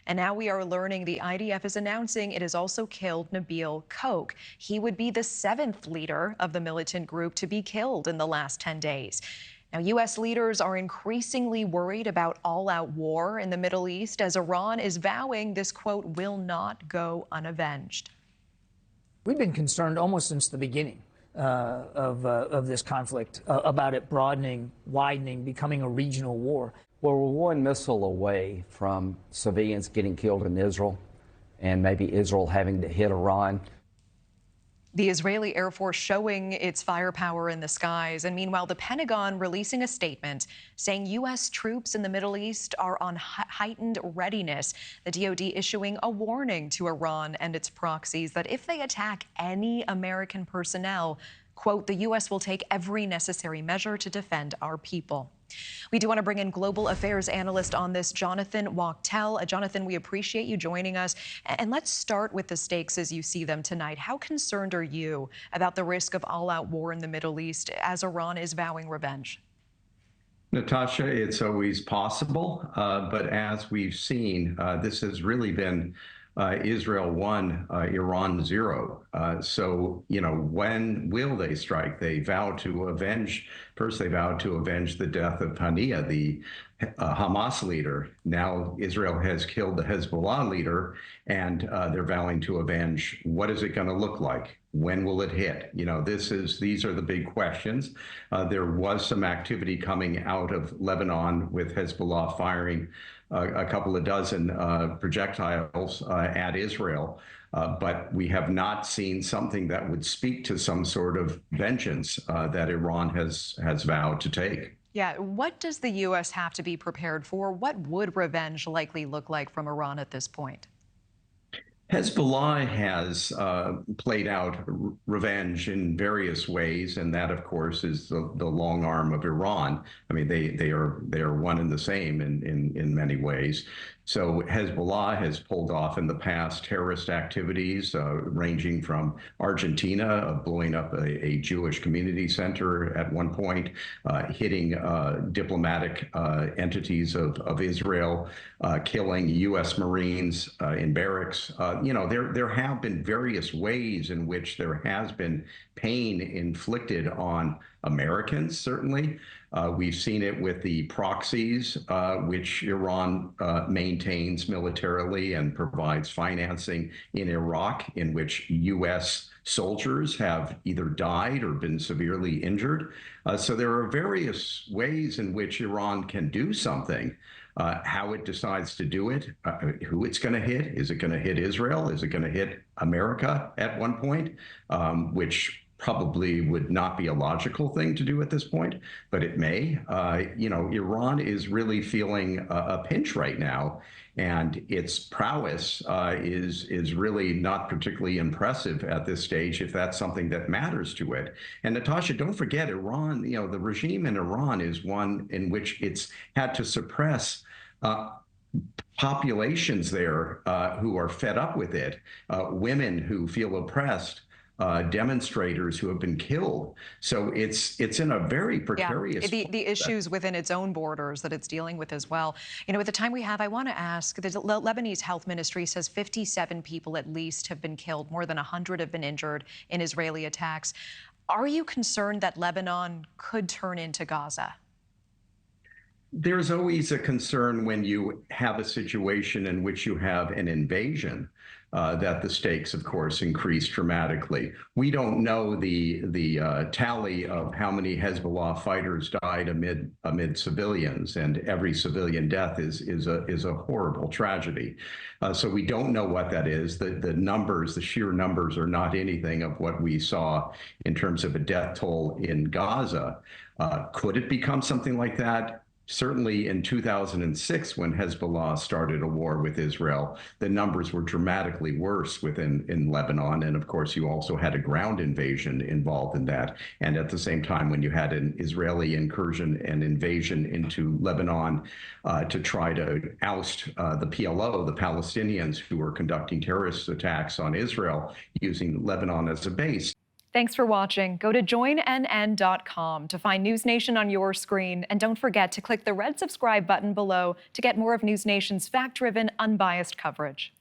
And now we are learning the IDF is announcing it has also killed Nabil Koch. He would be the 7th leader of the militant group to be killed in the last 10 days. Now, U.S. leaders are increasingly worried about all-out war in the Middle East as Iran is vowing this, quote, will not go unavenged. We've been concerned almost since the beginning of this conflict about it broadening, widening, becoming a regional war. Well, we're one missile away from civilians getting killed in Israel and maybe Israel having to hit Iran. The Israeli Air Force showing its firepower in the skies. And meanwhile, the Pentagon releasing a statement saying U.S. troops in the Middle East are on heightened readiness. The DoD issuing a warning to Iran and its proxies that if they attack any American personnel, quote, the U.S. will take every necessary measure to defend our people. We do want to bring in global affairs analyst on this, Jonathan Wachtel. Jonathan, we appreciate you joining us. And let's start with the stakes as you see them tonight. How concerned are you about the risk of all-out war in the Middle East as Iran is vowing revenge? Natasha, it's always possible, but as we've seen, this has really been Israel 1, Iran 0. So, when will they strike? They vow to avenge. First, they vowed to avenge the death of Haniyeh, the Hamas leader. Now, Israel has killed the Hezbollah leader, and they're vowing to avenge. What is it going to look like? When will it hit? These are the big questions. There was some activity coming out of Lebanon with Hezbollah firing a couple of dozen projectiles at Israel. But we have not seen something that would speak to some sort of vengeance that Iran has vowed to take. Yeah, what does the U.S. have to be prepared for? What would revenge likely look like from Iran at this point? Hezbollah has played out revenge in various ways, and that, of course, is the long arm of Iran. I mean, they are one and the same in many ways. So Hezbollah has pulled off in the past terrorist activities ranging from Argentina, blowing up a Jewish community center at one point, hitting diplomatic entities of Israel, killing U.S. Marines in barracks. There have been various ways in which there has been pain inflicted on Americans, certainly. We've seen it with the proxies, which Iran maintains militarily and provides financing in Iraq, in which U.S. soldiers have either died or been severely injured. So there are various ways in which Iran can do something. How it decides to do it, who it's going to hit. Is it going to hit Israel? Is it going to hit America at one point, which probably would not be a logical thing to do at this point, but it may. Iran is really feeling a pinch right now, and its prowess is really not particularly impressive at this stage, if that's something that matters to it. And Natasha, don't forget, Iran, the regime in Iran is one in which it's had to suppress populations there who are fed up with it, women who feel oppressed, demonstrators who have been killed. So it's in a very precarious the issues within its own borders that it's dealing with as well. At the time we have, I want to ask, the Lebanese health ministry says 57 people at least have been killed, more than 100 have been injured in Israeli attacks. Are you concerned that Lebanon could turn into Gaza? There's always a concern when you have a situation in which you have an invasion, that the stakes, of course, increase dramatically. We don't know the tally of how many Hezbollah fighters died amid civilians, and every civilian death is a horrible tragedy. So we don't know what that is. The numbers, the sheer numbers, are not anything of what we saw in terms of a death toll in Gaza. Could it become something like that? Certainly in 2006, when Hezbollah started a war with Israel, the numbers were dramatically worse in Lebanon. And of course, you also had a ground invasion involved in that. And at the same time, when you had an Israeli incursion and invasion into Lebanon to try to oust the PLO, the Palestinians who were conducting terrorist attacks on Israel using Lebanon as a base. Thanks for watching. Go to joinnn.com to find News Nation on your screen. And don't forget to click the red subscribe button below to get more of News Nation's fact-driven, unbiased coverage.